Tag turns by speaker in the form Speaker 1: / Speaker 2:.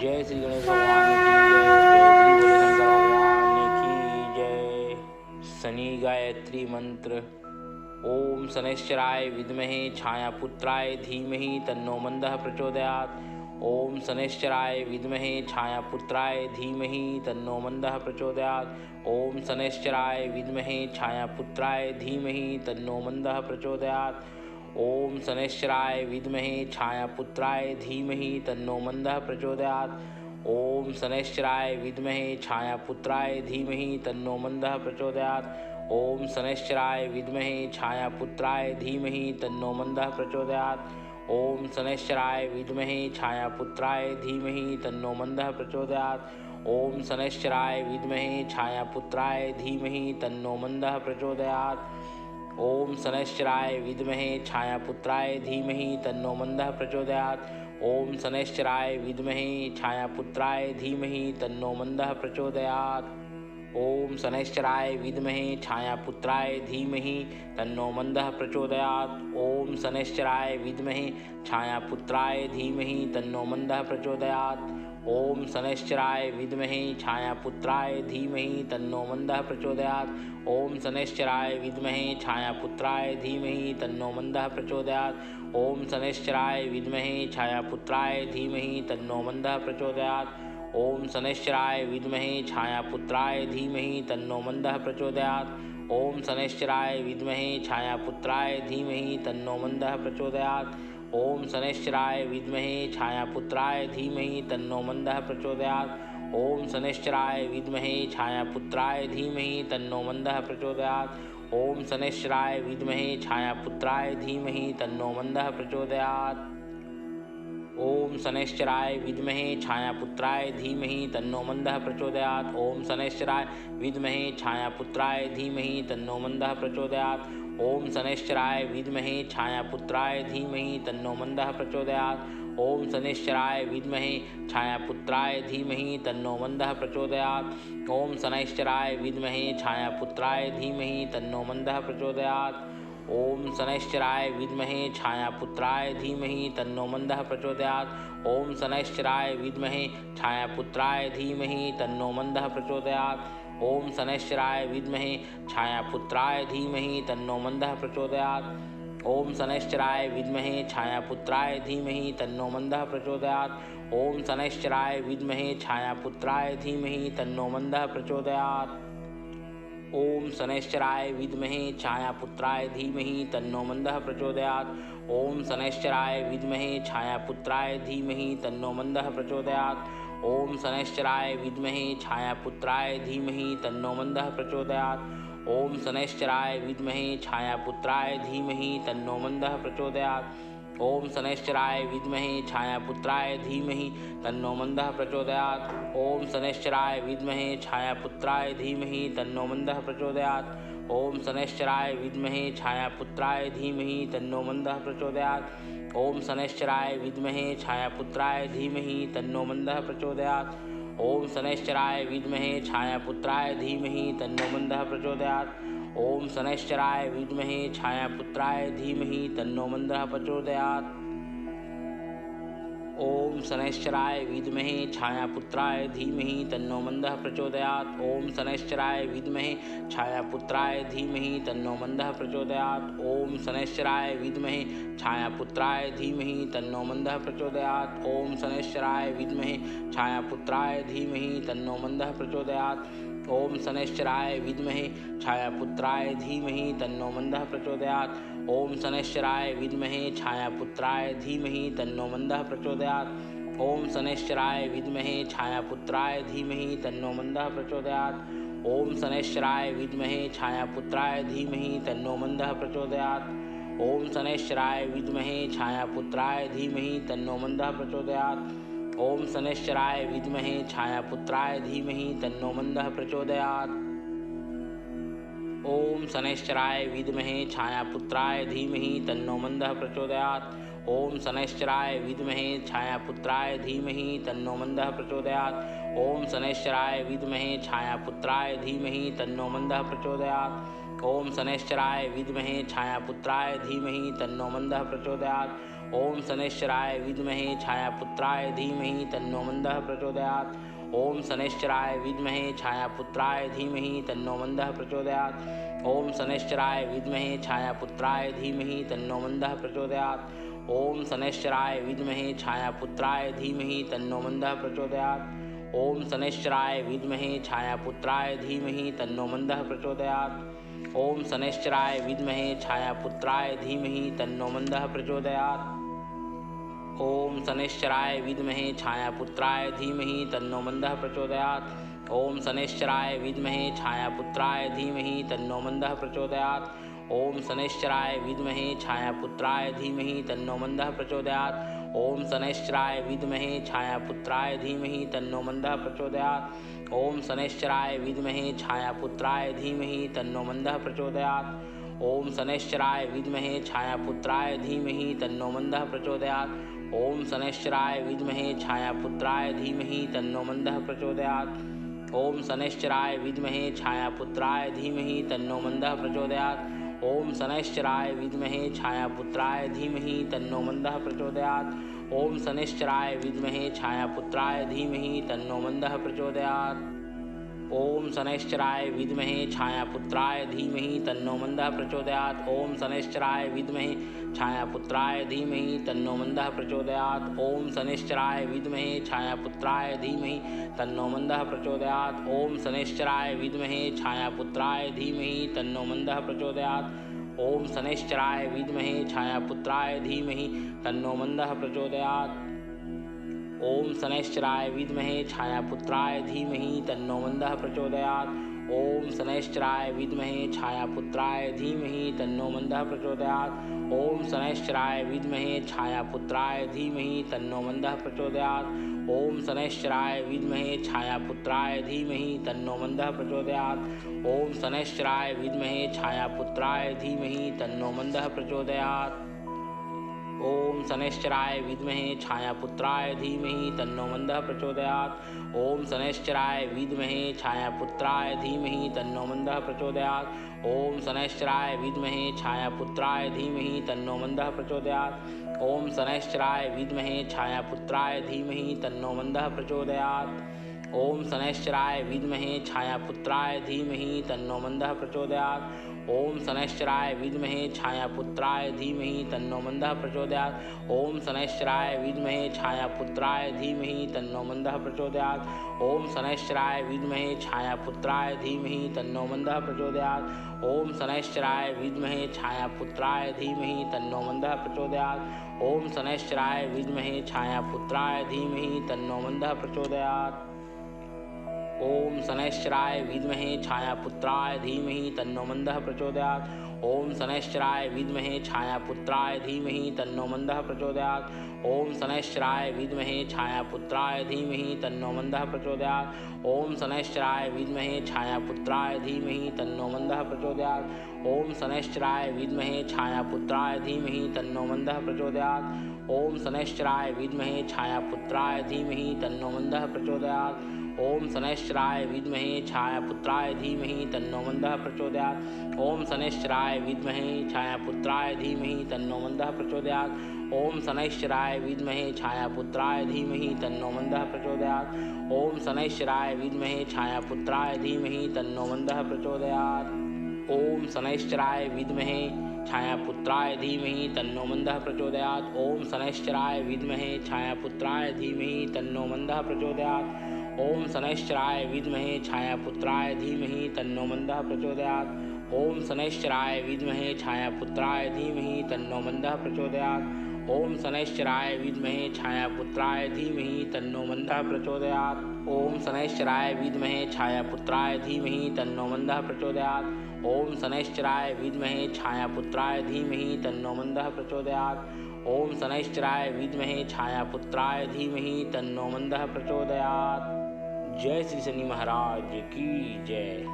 Speaker 1: जय श्री गणेश भगवान की जय। जय श्री भोले शंकर भगवान की जय। शनि गायत्री मंत्र। ओम शनैश्चराय विद्महे छायापुत्राय धीमहि तन्नो मंदः प्रचोदयात्। ओम शनैश्चराय विद्महे छायापुत्राय धीमहि तन्नो मंदः प्रचोदयात्। ओम शनैश्चराय विद्महे छायापुत्राय धीमहि तन्नो मंदः प्रचोदयात्। ओम शनैश्चराय विद्महे छायापुत्राय धीमहि तन्नो मंदः प्रचोदयात्। ओम शनैश्चराय विद्महे छायापुत्राय धीमहि तन्नो मंदः प्रचोदयात्। ओम शनैश्चराय विद्महे छायापुत्राय धीमहि तन्नो मंदः प्रचोदयात्। ओम शनैश्चराय विद्महे छायापुत्राय धीमहि तन्नो मंदः प्रचोदयात्। ओम शनैश्चराय विद्महे छायापुत्राय धीमहि तन्नो मंदः प्रचोदयात्। ओम शनैश्चराय विद्महे छायापुत्राय धीमहि तन्नो मंदः प्रचोदयात्। ओम शनैश्चराय विद्महे छायापुत्राय धीमहि तन्नो मंदः प्रचोदयात्। ओम शनैश्चराय विद्महे छायापुत्राय धीमहि तन्नो मंदः प्रचोदयात्। ओम शनैश्चराय विद्महे छायापुत्राय धीमहि तन्नो मंदः प्रचोदयात्। ओम शनैश्चराय विद्महे छायापुत्राय धीमहि तन्नो मंदः प्रचोदयात्। ओम शनैश्चराय विद्महे छायापुत्राय धीमहि तन्नो मंदः प्रचोदयात्। ओम शनैश्चराय विद्महे छायापुत्राय धीमहि तन्नो मंदः प्रचोदयात्। ओम शनैश्चराय विद्महे छायापुत्राय धीमहि तन्नो मंदः प्रचोदयात्। ओम शनैश्चराय विद्महे छायापुत्राय धीमहि तन्नो मंदः प्रचोदयात्। ओम शनैश्चराय विद्महे छायापुत्राय धीमहि तन्नो मंदः प्रचोदयात्। ओम शनैश्चराय विद्महे छायापुत्राय धीमहि तन्नो मंदः प्रचोदयात्। ओम शनैश्चराय विद्महे छायापुत्राय धीमहि तन्नो मंदः प्रचोदयात्। ओम शनैश्चराय विद्महे छायापुत्राय धीमहि तन्नो मंदः प्रचोदयात्। ओम शनैश्चराय विद्महे छायापुत्राय धीमहि तन्नो मंदः प्रचोदयात्। ओम शनैश्चराय विद्महे छायापुत्राय धीमहि तन्नो मंदः प्रचोदयात्। ओम शनैश्चराय विद्महे छायापुत्राय धीमहि तन्नो मंदः प्रचोदयात्। ओम शनैश्चराय विद्महे छायापुत्राय धीमहि तन्नो मंदः प्रचोदयात्। ओम शनैश्चराय विद्महे छायापुत्राय धीमहि तन्नो मंदः प्रचोदयात्। ओम शनैश्चराय विद्महे छायापुत्राय धीमहि तन्नो मंदः प्रचोदयात्। ओम शनैश्चराय विद्महे छायापुत्राय धीमहि तन्नो मंदः प्रचोदयात्। ओम शनैश्चराय विद्महे छायापुत्राय धीमहि तन्नो मंदः प्रचोदयात्। ओम शनैश्चराय विद्महे छायापुत्राय धीमहि तन्नो मंदः प्रचोदयात्। ओम शनैश्चराय विद्महे छायापुत्राय धीमहि तन्नो मंदः प्रचोदयात्। ओम शनैश्चराय विद्महे छायापुत्राय धीमहि तन्नो मंदः प्रचोदयात्। ओम शनैश्चराय विद्महे छायापुत्राय धीमहि तन्नो मंदः प्रचोदयात्। ओम शनैश्चराय विद्महे छायापुत्राय धीमहि तन्नो मंदः प्रचोदयात्। ओम शनैश्चराय विद्महे छायापुत्राय धीमहि तन्नो मंदः प्रचोदयात्। ओम शनैश्चराय विद्महे छायापुत्राय धीमहि तन्नो मंदः प्रचोदयात्। ओम शनैश्चराय विद्महे छायापुत्राय धीमहि तन्नो मंदः प्रचोदयात्। ओम शनैश्चराय विद्महे छायापुत्राय धीमहि तन्नो मंदः प्रचोदयात्। ओम शनैश्चराय विद्महे छायापुत्राय धीमहि तन्नो मंदः प्रचोदयात्। ओम शनैश्चराय विद्महे छायापुत्राय धीमहि तन्नो मंदः प्रचोदयात्। ओम शनैश्चराय विद्महे छायापुत्राय धीमहि तन्नो मंदः प्रचोदयात्। ओम शनैश्चराय विद्महे छायापुत्राय धीमहि तन्नो मंदः प्रचोदयात्। ओम शनैश्चराय विद्महे छायापुत्राय धीमहि तन्नो मंदः प्रचोदयात्। ओम शनैश्चराय विद्महे छायापुत्राय धीमहि तन्नो मंदः प्रचोदयात्। ओम शनैश्चराय विद्महे छायापुत्राय धीमहि तन्नो मंदः प्रचोदयात्। ओम शनैश्चराय विद्महे छायापुत्राय धीमहि तन्नो मंदः प्रचोदयात्। ओम शनैश्चराय विद्महे छायापुत्राय धीमहि तन्नो मंदः प्रचोदयात्। ओम शनैश्चराय विद्महे छायापुत्राय धीमहि तन्नो मंदः प्रचोदयात्। ओम शनैश्चराय विद्महे छायापुत्राय धीमहि तन्नो मंदः प्रचोदयात्। ओम शनैश्चराय विद्महे छायापुत्राय धीमहि तन्नो मंदः प्रचोदयात्। ओम शनैश्चराय विद्महे छायापुत्राय धीमहि तन्नो मंदः प्रचोदयात्। ओम शनैश्चराय विद्महे छायापुत्राय धीमहि तन्नो मंदः प्रचोदयात्। ओम शनैश्चराय विद्महे छायापुत्राय धीमहि तन्नो मंदः प्रचोदयात्। ओम शनैश्चराय विद्महे छायापुत्राय धीमहि तन्नो मंदः प्रचोदयात्। ओम शनैश्चराय विद्महे छायापुत्राय धीमहि तन्नो मंदः प्रचोदयात्। ओम शनैश्चराय विद्महे छायापुत्राय धीमहि तन्नो मंदः प्रचोदयात्। ओम शनैश्चराय विद्महे छायापुत्राय धीमहि तन्नो मंदः प्रचोदयात्। ओम शनैश्चराय विद्महे छायापुत्राय धीमहि तन्नो मंदः प्रचोदयात्। ओम शनैश्चराय विद्महे छायापुत्राय धीमहि तन्नो मंदः प्रचोदयात्। ओम शनैश्चराय विद्महे छायापुत्राय धीमहि तन्नो मंदः प्रचोदयात्। ओम शनैश्चराय विद्महे छायापुत्राय धीमहि तन्नो मंदः प्रचोदयात्। ओम शनैश्चराय विद्महे छायापुत्राय धीमहि तन्नो मंदः प्रचोदयात्। ओम शनैश्चराय विद्महे छायापुत्राय धीमहि तन्नो मंदः प्रचोदयात्। ओम शनैश्चराय विद्महे छायापुत्राय धीमहि तन्नो मंदः प्रचोदयात्। ओम शनैश्चराय विद्महे छायापुत्राय धीमहि तन्नो मंदः प्रचोदयात्। ओम शनैश्चराय विद्महे छायापुत्राय धीमहि तन्नो मंदः प्रचोदयात्। ओम शनैश्चराय विद्महे छायापुत्राय धीमहि तन्नो मंदः प्रचोदयात्। ओम शनैश्चराय विद्महे छायापुत्राय धीमहि तन्नो मंदः प्रचोदयात्। ओम शनैश्चराय विद्महे छायापुत्राय धीमहि तन्नो मंदः प्रचोदयात्। ओम शनैश्चराय विद्महे छायापुत्राय धीमहि तन्नो मंदः प्रचोदयात्। ओम शनैश्चराय विद्महे छायापुत्राय धीमहि तन्नो मंदः प्रचोदयात्। ओम शनैश्चराय विद्महे छायापुत्राय धीमहि तन्नो मंदः प्रचोदयात्। ओम शनैश्चराय विद्महे छायापुत्राय धीमहि तन्नो मंदः प्रचोदयात्। ओम शनैश्चराय विद्महे छायापुत्राय धीमहि तन्नो मंदः प्रचोदयात्। ओम शनैश्चराय विद्महे छायापुत्राय धीमहि तन्नो मंदः प्रचोदयात्। ओम शनैश्चराय विद्महे छायापुत्राय धीमहि तन्नो मंदः प्रचोदयात्। ओम शनैश्चराय विद्महे छायापुत्राय धीमहि तन्नो मंदः प्रचोदयात्। ओम शनैश्चराय विद्महे छायापुत्राय धीमहि तन्नो मंदः प्रचोदयात्। ओम शनैश्चराय विद्महे छायापुत्राय धीमहि तन्नो मंदः प्रचोदयात्। ओम शनैश्चराय विद्महे छायापुत्राय धीमहि तन्नो मंदः प्रचोदयात्। ओम शनैश्चराय विद्महे छायापुत्राय धीमहि तन्नो मंदः प्रचोदयात्। ओम शनैश्चराय विद्महे छायापुत्राय धीमहि तन्नो मंदः प्रचोदयात्। ओम शनैश्चराय विद्महे छायापुत्राय धीमहि तन्नो मंदः प्रचोदयात्। ओम शनैश्चराय विद्महे छायापुत्राय धीमहि तन्नो मंदः प्रचोदयात्। ओम शनैश्चराय विद्महे छायापुत्राय धीमहि तन्नो मंदः प्रचोदयात्। ओम शनैश्चराय विद्महे छायापुत्राय धीमहि तन्नो मंदः प्रचोदयात्। ओम शनैश्चराय विद्महे छायापुत्राय धीमहि तन्नो मंदः प्रचोदयात्। ओम शनैश्चराय विद्महे छायापुत्राय धीमहि तन्नो मंदः प्रचोदयात्। ओम शनैश्चराय विद्महे छायापुत्राय धीमहि तन्नो मंदः प्रचोदयात्। ओम शनैश्चराय विद्महे छायापुत्राय धीमहि तन्नो मंदः प्रचोदयात्। ओम शनैश्चराय विद्महे छायापुत्राय धीमहि तन्नो मंदः प्रचोदयात्। ओम शनैश्चराय विद्महे छायापुत्राय धीमहि तन्नो मंदः प्रचोदयात्। ओम शनैश्चराय विद्महे छायापुत्राय धीमहि तन्नो मंदः प्रचोदयात्। ओम शनैश्चराय विद्महे छायापुत्राय धीमहि तन्नो मंदः प्रचोदयात्। ओम शनैश्चराय विद्महे छायापुत्राय धीमहि तन्नो मंदः प्रचोदयात्। ओम शनैश्चराय विद्महे छायापुत्राय धीमहि तन्नो मंदः प्रचोदयात्। ओम शनैश्चराय विद्महे छायापुत्राय धीमहि तन्नो मंदः प्रचोदयात्। ओम शनैश्चराय विद्महे छायापुत्राय धीमहि तन्नो मंदः प्रचोदयात्। ओम शनैश्चराय विद्महे छायापुत्राय धीमहि तन्नो मंदः प्रचोदयात्। ओम शनैश्चराय विद्महे छायापुत्राय धीमहि तन्नो मंदः प्रचोदयात्। ओम शनैश्चराय विद्महे छायापुत्राय धीमहि तन्नो मंदः प्रचोदयात्। ओम शनैश्चराय विद्महे छायापुत्राय धीमहि तन्नो मंदः प्रचोदयात्। ओम शनैश्चराय विद्महे छायापुत्राय धीमहि तन्नो मंदः प्रचोदयात्। ओम शनैश्चराय विद्महे छायापुत्राय धीमहि तन्नो मंदः प्रचोदयात्। ओम शनैश्चराय विद्महे छायापुत्राय धीमहि तन्नो मंदः प्रचोदयात्। ओम शनैश्चराय विद्महे छायापुत्राय धीमहि तन्नो मंदः प्रचोदयात्। ओम शनैश्चराय विद्महे छायापुत्राय धीमहि तन्नो मंदः प्रचोदयात्। ओम शनैश्चराय विद्महे छायापुत्राय धीमहि तन्नो मंदः प्रचोदयात्। जय श्री शनि महाराज की जय।